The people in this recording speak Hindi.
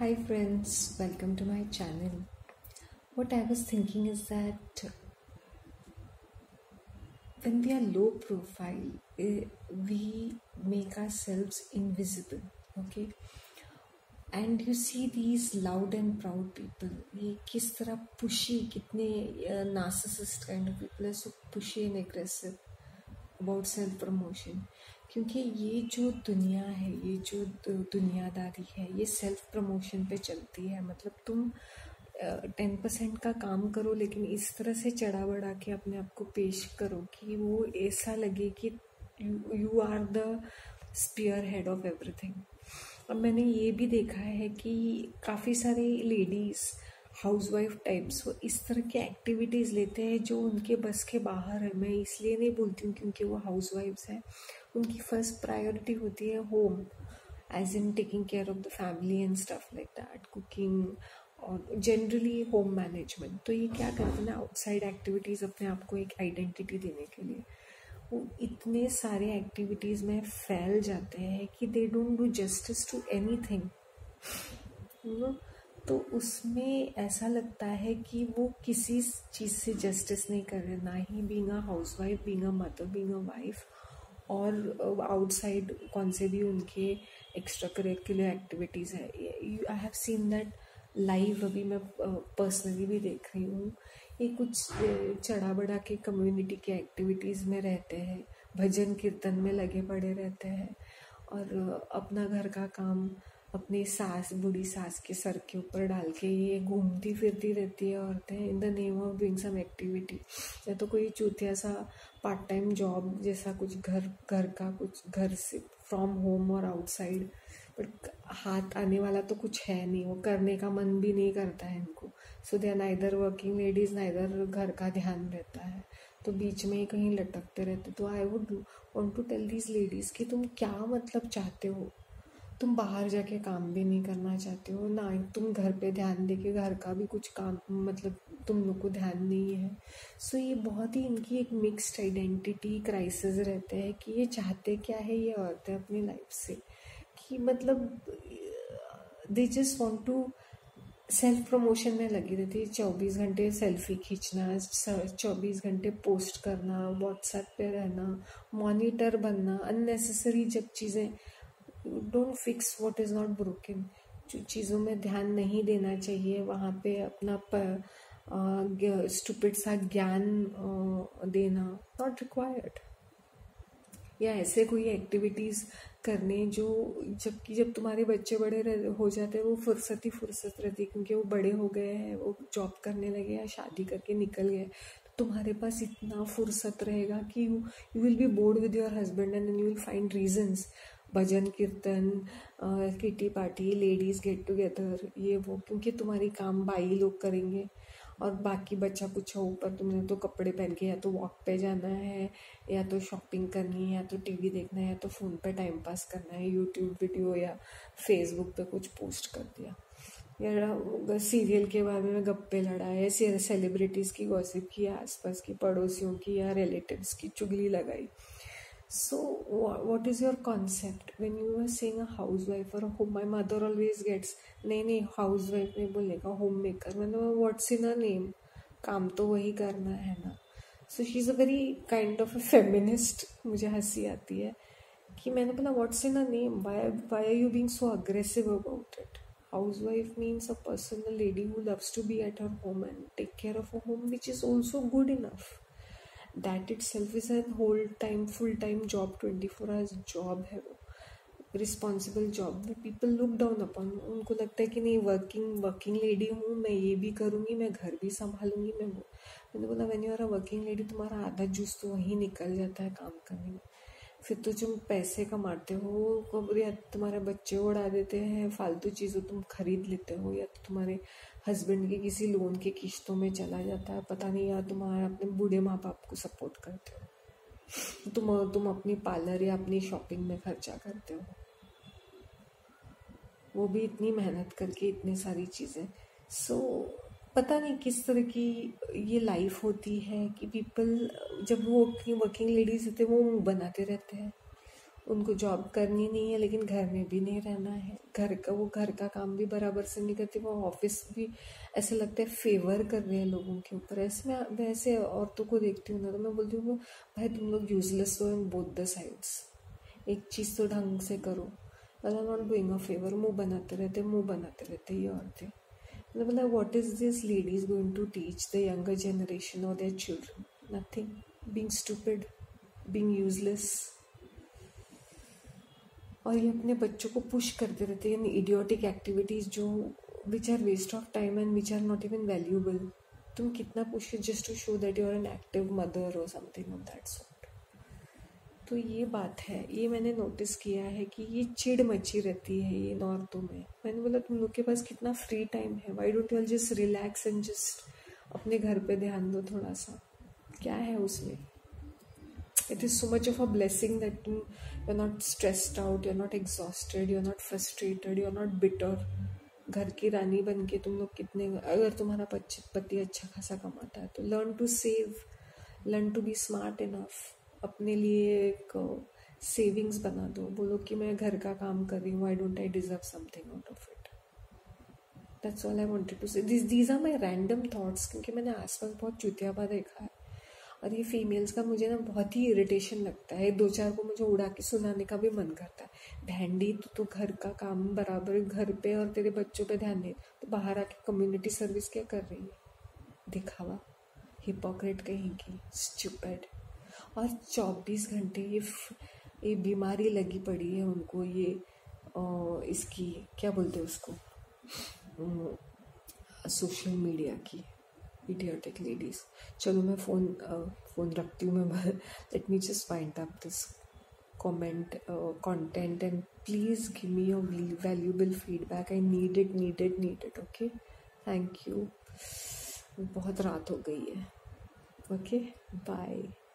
Hi friends, welcome to my channel. What I was thinking is that when we are low profile, we make ourselves invisible, okay? And you see these loud and proud people. ये किस तरह pushy, कितने narcissist kind of people are so pushy and aggressive about self promotion. क्योंकि ये जो दुनिया है, ये जो दुनियादारी है, ये सेल्फ प्रमोशन पे चलती है. मतलब तुम 10% का काम करो लेकिन इस तरह से चढ़ा बढ़ा के अपने आप को पेश करो कि वो ऐसा लगे कि you are the spearhead of everything. अब मैंने ये भी देखा है कि काफ़ी सारी लेडीज़ हाउसवाइफ टाइप्स वो इस तरह के एक्टिविटीज़ लेते हैं जो उनके बस के बाहर है. मैं इसलिए नहीं बोलती हूँ क्योंकि वो हाउसवाइफ्स हैं. उनकी फर्स्ट प्रायोरिटी होती है home, as in taking care of the family and stuff like that, cooking और जनरली होम मैनेजमेंट. तो ये क्या करते हैं ना, आउटसाइड एक्टिविटीज़ अपने आप को एक आइडेंटिटी देने के लिए वो इतने सारे एक्टिविटीज़ में फैल जाते हैं कि they don't do justice to anything. तो उसमें ऐसा लगता है कि वो किसी चीज़ से जस्टिस नहीं कर रहे, ना ही being a housewife, being a mother, being a wife, और आउटसाइड कौन से भी उनके एक्स्ट्रा करिकुलर एक्टिविटीज़ है. I have seen that live. अभी मैं पर्सनली भी देख रही हूँ. ये कुछ चढ़ा बढ़ा के कम्युनिटी के एक्टिविटीज़ में रहते हैं, भजन कीर्तन में लगे पड़े रहते हैं, और अपना घर का काम अपनी सास, बूढ़ी सास के सर के ऊपर डाल के ये घूमती फिरती रहती है औरतें in the name of doing some activity. या तो कोई चूतिया सा पार्ट टाइम जॉब जैसा कुछ घर का कुछ घर से फ्रॉम होम और आउटसाइड, बट हाथ आने वाला तो कुछ है नहीं, वो करने का मन भी नहीं करता है इनको. So they are neither working ladies, neither घर का ध्यान रहता है, तो बीच में ही कहीं लटकते रहते. तो I would want to tell these ladies कि तुम क्या मतलब चाहते हो. तुम बाहर जाके काम भी नहीं करना चाहते हो, ना तुम घर पे ध्यान देके घर का भी कुछ काम, मतलब तुम लोग को ध्यान नहीं है. सो ये बहुत ही इनकी एक मिक्स्ड आइडेंटिटी क्राइसिस रहते हैं कि ये चाहते क्या है ये औरतें अपनी लाइफ से, कि मतलब they just want to self promotion में लगी रहती है. 24 घंटे सेल्फी खींचना, 24 घंटे पोस्ट करना, व्हाट्सएप पे रहना, मॉनिटर बनना, अननेसेसरी जब चीज़ें. Don't fix what is not broken. जो चीज़ों में ध्यान नहीं देना चाहिए वहाँ पे अपना स्टूपिड सा ज्ञान देना नॉट रिक्वायर्ड. या ऐसे कोई एक्टिविटीज़ करने जो, जबकि जब तुम्हारे बच्चे बड़े हो जाते हैं वो फुर्सत ही फुर्सत रहती है क्योंकि वो बड़े हो गए हैं, वो जॉब करने लगे या शादी करके निकल गए. तो तुम्हारे पास इतना फुर्सत रहेगा कि you will be bored with your husband and you will find reasons. भजन कीर्तन, kitty party, ladies get together, ये वो, क्योंकि तुम्हारी काम बाई लोग करेंगे और बाकी बच्चा कुछ हो ऊपर तुमने तो कपड़े पहन के या तो वॉक पे जाना है, या तो शॉपिंग करनी है, या तो टीवी देखना है, या तो फ़ोन पे टाइम पास करना है, यूट्यूब वीडियो या फेसबुक पे कुछ पोस्ट कर दिया, या सीरियल के बारे में गप्पे लड़ाए, सेलिब्रिटीज़ की गॉसिप की, आसपास की पड़ोसियों की या रिलेटिव्स की चुगली लगाई. So, what is your concept when you are saying a housewife or a home? My mother always gets, नहीं housewife नहीं बोलेगा, homemaker. मतलब what's in her name? काम तो वही करना है ना. So she's a very kind of a feminist. मुझे हंसी आती है कि मैंने बोला what's in her name? Why are you being so aggressive about it? Housewife means a person, a lady who loves to be at her home and take care of a home, which is also good enough. That itself is a whole time full time job, 24 hours job है वो, responsible job. People look down upon. उनको लगता है कि नहीं वर्किंग लेडी हूँ मैं, ये भी करूँगी, मैं घर भी संभालूंगी, मैं वो. मैंने बोला when you are a working lady तुम्हारा आधा जूस तो वहीं निकल जाता है काम करने में. फिर तो तुम पैसे कमाते हो, या तुम्हारे बच्चे उड़ा देते हैं, फालतू चीज़ों तुम खरीद लेते हो, या तो तुम्हारे हस्बैंड के किसी लोन के किस्तों में चला जाता है, पता नहीं, या तुम्हारा अपने बूढ़े माँ बाप को सपोर्ट करते हो, तुम अपनी पार्लर या अपनी शॉपिंग में खर्चा करते हो, वो भी इतनी मेहनत करके इतनी सारी चीज़ें. सो पता नहीं किस तरह की ये लाइफ होती है कि पीपल, जब वो वर्किंग लेडीज होते हैं वो मुंह बनाते रहते हैं. उनको जॉब करनी नहीं है लेकिन घर में भी नहीं रहना है, घर का काम भी बराबर से नहीं करते, वो ऑफिस भी ऐसे लगता है फेवर कर रहे हैं लोगों के ऊपर। ऐसे मैं वैसे औरतों को देखती हूँ ना तो मैं बोलती हूँ भाई तुम लोग यूजलेस हो इन बोथ द साइड्स, एक चीज़ तो ढंग से करो। मतलब नॉट डूइंग अ फेवर, मुंह बनाते रहते ये औरतें। मतलब what is this ladies going to teach the younger generation और their children? Nothing, being stupid, being useless. और ये अपने बच्चों को पुश करते रहते हैं इन इडियोटिक एक्टिविटीज़ जो which are waste of time and which are not even valuable. तुम कितना push just to show that you are an active mother और समथिंग ऑफ दैट सॉर्ट। तो ये बात है, ये मैंने नोटिस किया है कि ये चिढ़ मची रहती है ये औरतों में। मैंने बोला तुम लोग के पास कितना फ्री टाइम है, why don't you just relax and just अपने घर पे ध्यान दो थोड़ा सा, क्या है उसमें? It is so much of a blessing that you're not stressed out, you're not exhausted, you're not frustrated, you're not bitter. घर की रानी बन के तुम लोग कितने, अगर तुम्हारा पति अच्छा खासा कमाता है तो learn to save, learn to be smart enough, अपने लिए एक सेविंग्स बना दो। बोलो कि मैं घर का काम कर रही हूँ, I don't I deserve something out of it. That's all I wanted to say. These are my random thoughts, क्योंकि मैंने आसपास बहुत चुतियापा देखा है और ये फीमेल्स का मुझे ना बहुत ही इरिटेशन लगता है। दो चार को मुझे उड़ा के सुनाने का भी मन करता है। भैंडी तो घर का काम बराबर घर पे और तेरे बच्चों पे ध्यान दे, तो बाहर आके कम्युनिटी सर्विस क्या कर रही है? दिखावा, हिपोक्रेट कहीं की, स्टूपिड। और 24 घंटे ये बीमारी लगी पड़ी है उनको, ये इसकी क्या बोलते हैं उसको, सोशल मीडिया की idiotic ladies। चलो मैं फ़ोन रखती हूँ मैं। Let me just find up this content and please give me your valuable feedback. I need it. Okay, thank you। बहुत रात हो गई है। Okay, bye।